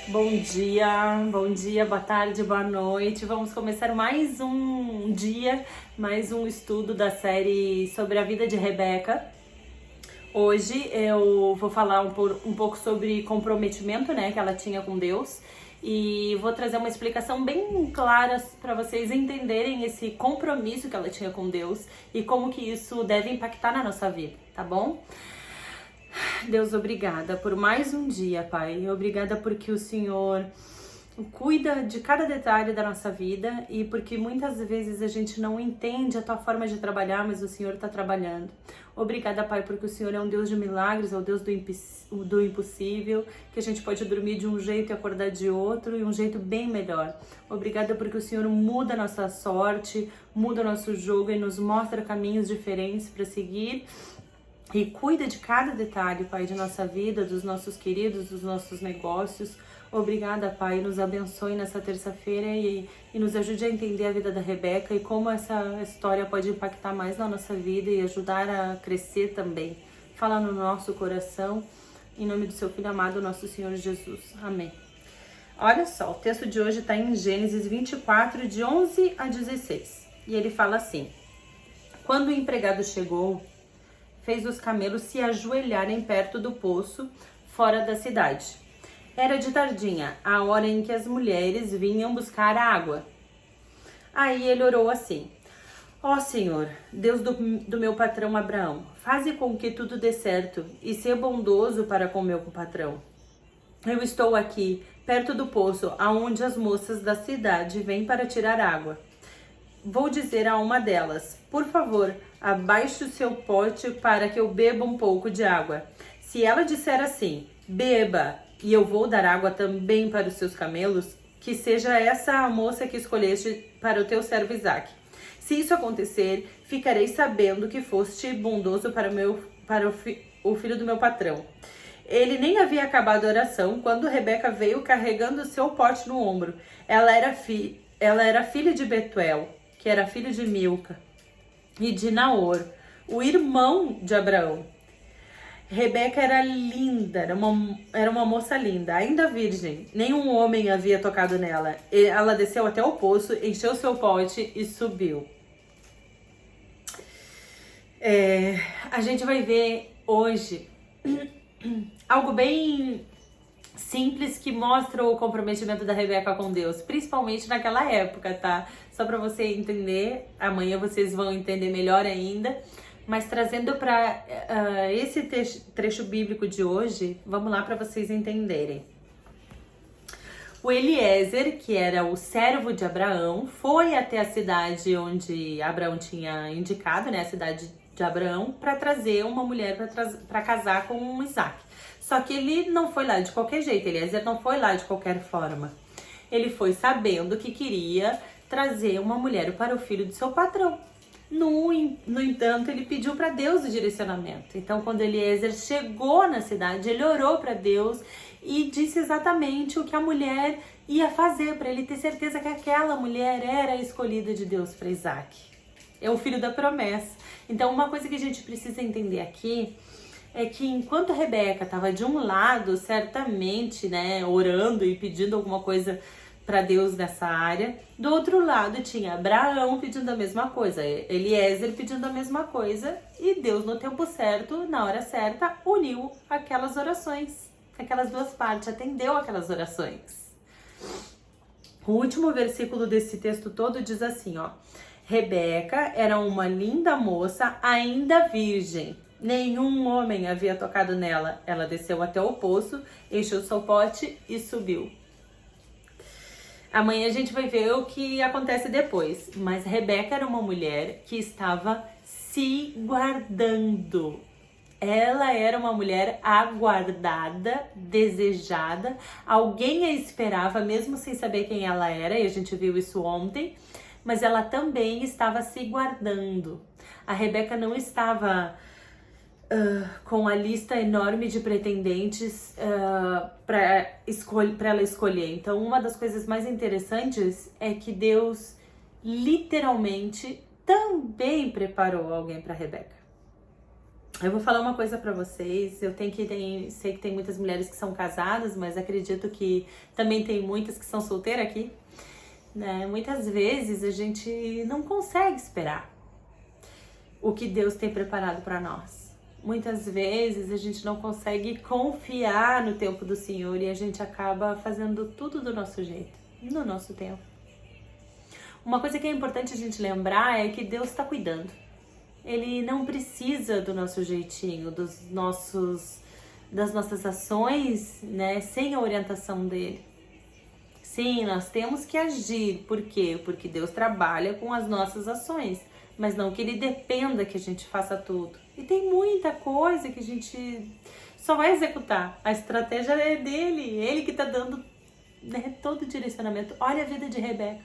Bom dia, boa tarde, boa noite. Vamos começar mais um dia, mais um estudo da série sobre a vida de Rebeca. Hoje eu vou falar um pouco sobre comprometimento, né, que ela tinha com Deus, e vou trazer uma explicação bem clara para vocês entenderem esse compromisso que ela tinha com Deus e como que isso deve impactar na nossa vida, tá bom? Deus, obrigada por mais um dia, Pai. Obrigada porque o Senhor cuida de cada detalhe da nossa vida e porque muitas vezes a gente não entende a Tua forma de trabalhar, mas o Senhor está trabalhando. Obrigada, Pai, porque o Senhor é um Deus de milagres, é o Deus do impossível, que a gente pode dormir de um jeito e acordar de outro e um jeito bem melhor. Obrigada porque o Senhor muda a nossa sorte, muda o nosso jogo e nos mostra caminhos diferentes para seguir. E cuida de cada detalhe, Pai, de nossa vida, dos nossos queridos, dos nossos negócios. Obrigada, Pai, nos abençoe nessa terça-feira e nos ajude a entender a vida da Rebeca e como essa história pode impactar mais na nossa vida e ajudar a crescer também. Fala no nosso coração, em nome do Seu Filho amado, nosso Senhor Jesus. Amém. Olha só, o texto de hoje está em Gênesis 24, de 11 a 16. E ele fala assim: Quando o empregado chegou, fez os camelos se ajoelharem perto do poço, fora da cidade. Era de tardinha, a hora em que as mulheres vinham buscar água. Aí ele orou assim: Ó Senhor, Deus do meu patrão Abraão, faze com que tudo dê certo e ser bondoso para com meu patrão. Eu estou aqui, perto do poço, aonde as moças da cidade vêm para tirar água. Vou dizer a uma delas: por favor, abaixe o seu pote para que eu beba um pouco de água. Se ela disser assim: beba, e eu vou dar água também para os seus camelos, que seja essa a moça que escolheste para o teu servo Isaque. Se isso acontecer, ficarei sabendo que foste bondoso para o filho do meu patrão. Ele nem havia acabado a oração quando Rebeca veio carregando o seu pote no ombro. Ela era filha de Betuel, que era filho de Milca, e de Naor, o irmão de Abraão. Rebeca era linda, era uma moça linda, ainda virgem. Nenhum homem havia tocado nela. Ela desceu até o poço, encheu seu pote e subiu. A gente vai ver hoje algo bem simples que mostra o comprometimento da Rebeca com Deus, principalmente naquela época, tá? Só para você entender, amanhã vocês vão entender melhor ainda, mas trazendo para esse trecho bíblico de hoje, vamos lá para vocês entenderem. O Eliezer, que era o servo de Abraão, foi até a cidade onde Abraão tinha indicado, né, a cidade de Abraão, para trazer uma mulher para casar com Isaque. Só que ele não foi lá de qualquer jeito, Eliezer não foi lá de qualquer forma. Ele foi sabendo que queria trazer uma mulher para o filho de seu patrão. No entanto, ele pediu para Deus o direcionamento. Então, quando Eliezer chegou na cidade, ele orou para Deus e disse exatamente o que a mulher ia fazer, para ele ter certeza que aquela mulher era a escolhida de Deus para Isaque. É o filho da promessa. Então, uma coisa que a gente precisa entender aqui é que enquanto Rebeca estava de um lado, certamente, né, orando e pedindo alguma coisa para Deus nessa área, do outro lado tinha Abraão pedindo a mesma coisa, Eliezer pedindo a mesma coisa, e Deus no tempo certo, na hora certa, uniu aquelas orações, aquelas duas partes, atendeu aquelas orações. O último versículo desse texto todo diz assim, ó: Rebeca era uma linda moça, ainda virgem. Nenhum homem havia tocado nela. Ela desceu até o poço, encheu seu pote e subiu. Amanhã a gente vai ver o que acontece depois. Mas Rebeca era uma mulher que estava se guardando. Ela era uma mulher aguardada, desejada. Alguém a esperava, mesmo sem saber quem ela era. E a gente viu isso ontem. Mas ela também estava se guardando. A Rebeca não estava com a lista enorme de pretendentes para ela escolher. Então, uma das coisas mais interessantes é que Deus literalmente também preparou alguém para Rebeca. Eu vou falar uma coisa para vocês, sei que tem muitas mulheres que são casadas, mas acredito que também tem muitas que são solteiras aqui, né? Muitas vezes a gente não consegue esperar o que Deus tem preparado para nós. Muitas vezes a gente não consegue confiar no tempo do Senhor e a gente acaba fazendo tudo do nosso jeito, no nosso tempo. Uma coisa que é importante a gente lembrar é que Deus está cuidando. Ele não precisa do nosso jeitinho, das nossas ações, né, sem a orientação dele. Sim, nós temos que agir. Por quê? Porque Deus trabalha com as nossas ações, mas não que ele dependa que a gente faça tudo. E tem muita coisa que a gente só vai executar. A estratégia é dele, ele que está dando, né, todo o direcionamento. Olha a vida de Rebeca.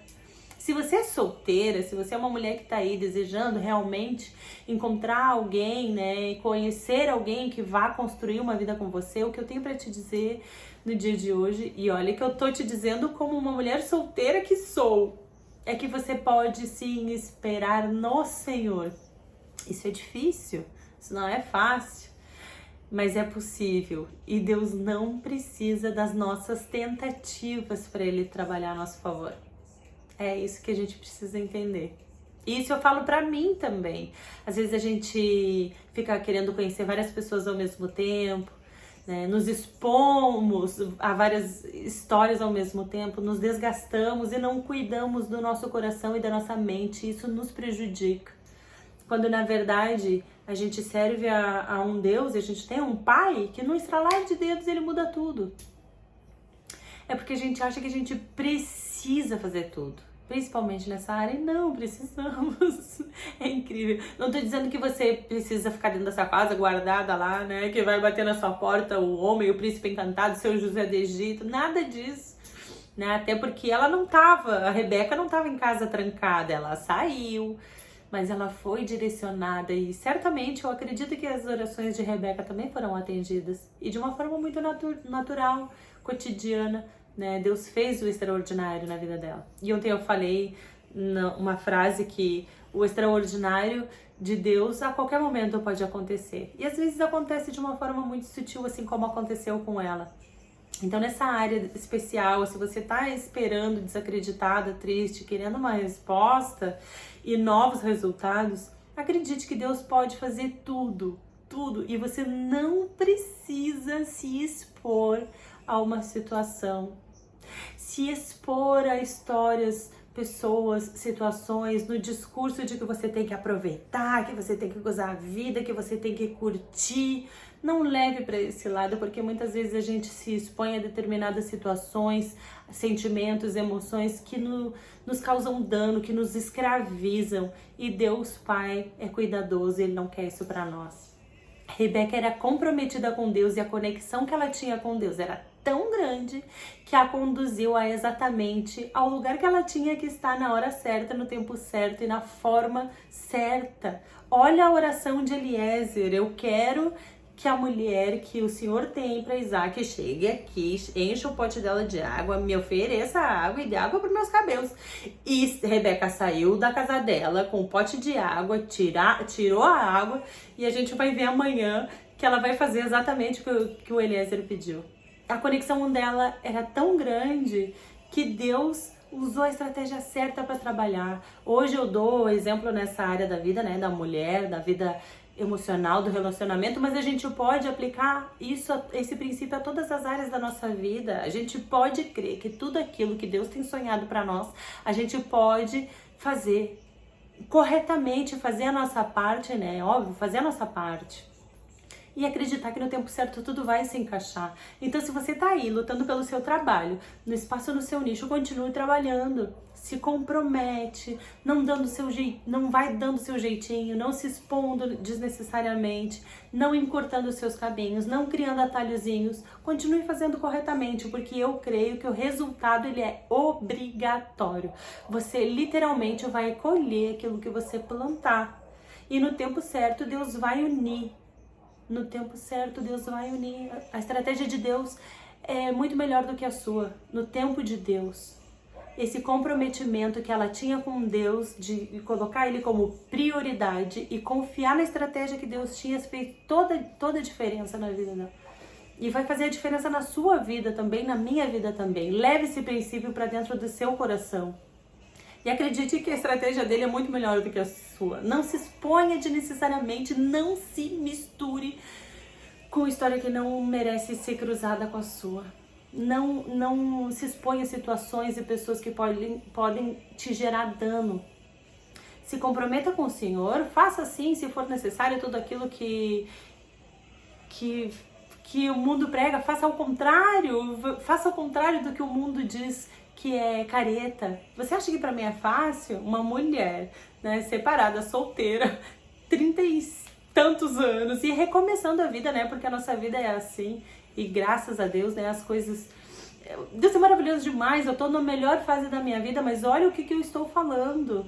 Se você é solteira, se você é uma mulher que está aí desejando realmente encontrar alguém, né, conhecer alguém que vá construir uma vida com você, o que eu tenho para te dizer no dia de hoje, e olha que eu tô te dizendo como uma mulher solteira que sou, é que você pode sim esperar no Senhor. Isso é difícil, isso não é fácil, mas é possível. E Deus não precisa das nossas tentativas para Ele trabalhar a nosso favor. É isso que a gente precisa entender. Isso eu falo pra mim também. Às vezes a gente fica querendo conhecer várias pessoas ao mesmo tempo, né? Nos expomos a várias histórias ao mesmo tempo, nos desgastamos e não cuidamos do nosso coração e da nossa mente. Isso nos prejudica. Quando na verdade a gente serve a um Deus e a gente tem um Pai que no estralar de dedos ele muda tudo. É porque a gente acha que a gente precisa fazer tudo, principalmente nessa área, e não precisamos. É incrível. Não tô dizendo que você precisa ficar dentro dessa casa guardada lá, né, que vai bater na sua porta o homem, o príncipe encantado, seu José do Egito, nada disso, né? Até porque a Rebeca não tava em casa trancada, ela saiu, mas ela foi direcionada e certamente eu acredito que as orações de Rebeca também foram atendidas e de uma forma muito natural, cotidiana, né? Deus fez o extraordinário na vida dela. E ontem eu falei uma frase que o extraordinário de Deus a qualquer momento pode acontecer. E às vezes acontece de uma forma muito sutil, assim como aconteceu com ela. Então nessa área especial, se você tá esperando, desacreditada, triste, querendo uma resposta e novos resultados, acredite que Deus pode fazer tudo, tudo. E você não precisa se expor a uma situação, se expor a histórias, pessoas, situações, no discurso de que você tem que aproveitar, que você tem que gozar a vida, que você tem que curtir. Não leve para esse lado, porque muitas vezes a gente se expõe a determinadas situações, sentimentos, emoções que nos causam dano, que nos escravizam. E Deus Pai é cuidadoso, Ele não quer isso para nós. Rebeca era comprometida com Deus e a conexão que ela tinha com Deus era tão grande que a conduziu a exatamente ao lugar que ela tinha que estar na hora certa, no tempo certo e na forma certa. Olha a oração de Eliezer: eu quero que a mulher que o Senhor tem para Isaac chegue aqui, encha o pote dela de água, me ofereça água e dê água para meus cabelos. E Rebeca saiu da casa dela com um pote de água, tirou a água, e a gente vai ver amanhã que ela vai fazer exatamente o que o Eliezer pediu. A conexão dela era tão grande que Deus usou a estratégia certa para trabalhar. Hoje eu dou exemplo nessa área da vida, né, da mulher, da vida emocional, do relacionamento, mas a gente pode aplicar esse princípio a todas as áreas da nossa vida. A gente pode crer que tudo aquilo que Deus tem sonhado para nós, a gente pode fazer corretamente, fazer a nossa parte, né? Óbvio, fazer a nossa parte. E acreditar que no tempo certo tudo vai se encaixar. Então, se você tá aí lutando pelo seu trabalho, no espaço, no seu nicho, continue trabalhando. Se compromete, não vai dando seu jeitinho, não se expondo desnecessariamente, não encurtando os seus caminhos, não criando atalhozinhos. Continue fazendo corretamente, porque eu creio que o resultado ele é obrigatório. Você literalmente vai colher aquilo que você plantar. E no tempo certo, Deus vai unir. No tempo certo, Deus vai unir. A estratégia de Deus é muito melhor do que a sua. No tempo de Deus, esse comprometimento que ela tinha com Deus, de colocar Ele como prioridade e confiar na estratégia que Deus tinha, fez toda a diferença na vida dela. E vai fazer a diferença na sua vida também, na minha vida também. Leve esse princípio para dentro do seu coração. E acredite que a estratégia dele é muito melhor do que a sua. Não se exponha desnecessariamente, não se misture com história que não merece ser cruzada com a sua. Não se exponha a situações e pessoas que podem te gerar dano. Se comprometa com o Senhor, faça sim, se for necessário, tudo aquilo que o mundo prega, faça ao contrário do que o mundo diz que é careta. Você acha que pra mim é fácil? Uma mulher, né, separada, solteira, 30 e tantos anos e recomeçando a vida, né, porque a nossa vida é assim e graças a Deus, né, as coisas... Deus é maravilhoso demais, eu tô na melhor fase da minha vida, mas olha o que eu estou falando.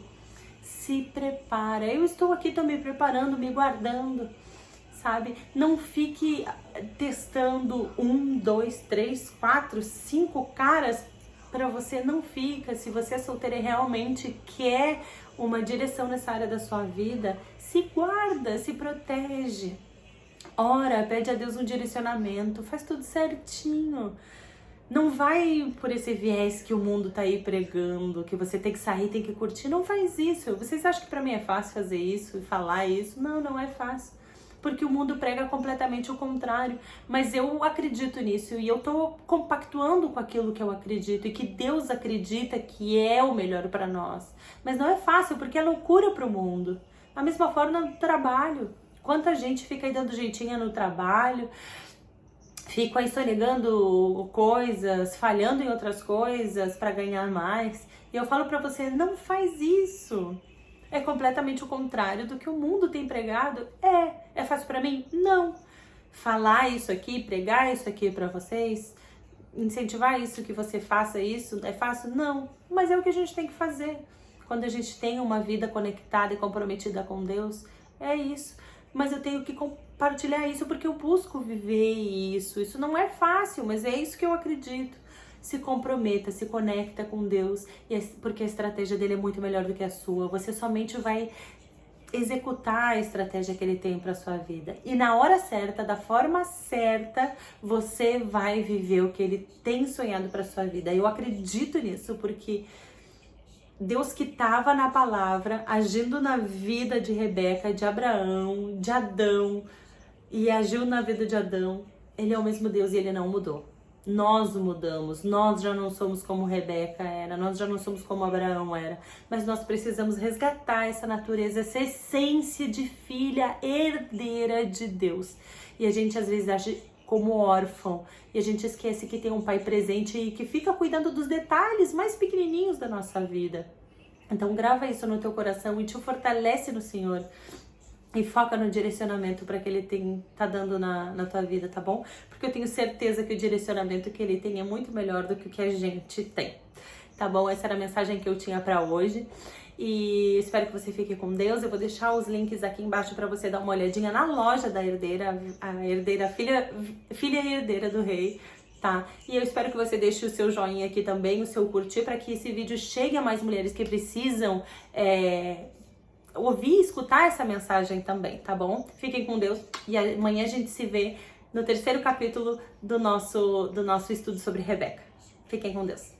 Se prepara, eu estou aqui, tô me preparando, me guardando, sabe? Não fique testando 1, 2, 3, 4, 5 caras pra você, não fica. Se você é solteira e realmente quer uma direção nessa área da sua vida, se guarda, se protege. Ora, pede a Deus um direcionamento, faz tudo certinho. Não vai por esse viés que o mundo tá aí pregando, que você tem que sair, tem que curtir. Não faz isso. Vocês acham que pra mim é fácil fazer isso e falar isso? Não, não é fácil. Porque o mundo prega completamente o contrário. Mas eu acredito nisso e eu tô compactuando com aquilo que eu acredito e que Deus acredita que é o melhor pra nós. Mas não é fácil porque é loucura pro mundo. Da mesma forma no trabalho. Quanta gente fica aí dando jeitinha no trabalho, fico aí sonegando coisas, falhando em outras coisas para ganhar mais. E eu falo para você, não faz isso. É completamente o contrário do que o mundo tem pregado. É fácil para mim? Não. Falar isso aqui, pregar isso aqui para vocês, incentivar isso, que você faça isso, é fácil? Não. Mas é o que a gente tem que fazer. Quando a gente tem uma vida conectada e comprometida com Deus, é isso. Mas eu tenho que compartilhar isso porque eu busco viver isso. Isso não é fácil, mas é isso que eu acredito. Se comprometa, se conecta com Deus, porque a estratégia dele é muito melhor do que a sua. Você somente vai executar a estratégia que ele tem para sua vida. E na hora certa, da forma certa, você vai viver o que ele tem sonhado para sua vida. Eu acredito nisso porque Deus que estava na palavra, agindo na vida de Rebeca, de Abraão, de Adão, e agiu na vida de Adão, ele é o mesmo Deus e ele não mudou. Nós mudamos, nós já não somos como Rebeca era, nós já não somos como Abraão era, mas nós precisamos resgatar essa natureza, essa essência de filha herdeira de Deus. E a gente às vezes age como órfão, e a gente esquece que tem um pai presente e que fica cuidando dos detalhes mais pequenininhos da nossa vida. Então grava isso no teu coração e te fortalece no Senhor. E foca no direcionamento para que Ele tá dando na tua vida, tá bom? Porque eu tenho certeza que o direcionamento que Ele tem é muito melhor do que o que a gente tem, tá bom? Essa era a mensagem que eu tinha para hoje. E espero que você fique com Deus. Eu vou deixar os links aqui embaixo para você dar uma olhadinha na loja da herdeira, a herdeira, filha e herdeira do rei, tá? E eu espero que você deixe o seu joinha aqui também, o seu curtir, para que esse vídeo chegue a mais mulheres que precisam ouvir e escutar essa mensagem também, tá bom? Fiquem com Deus e amanhã a gente se vê no terceiro capítulo do nosso estudo sobre Rebeca. Fiquem com Deus.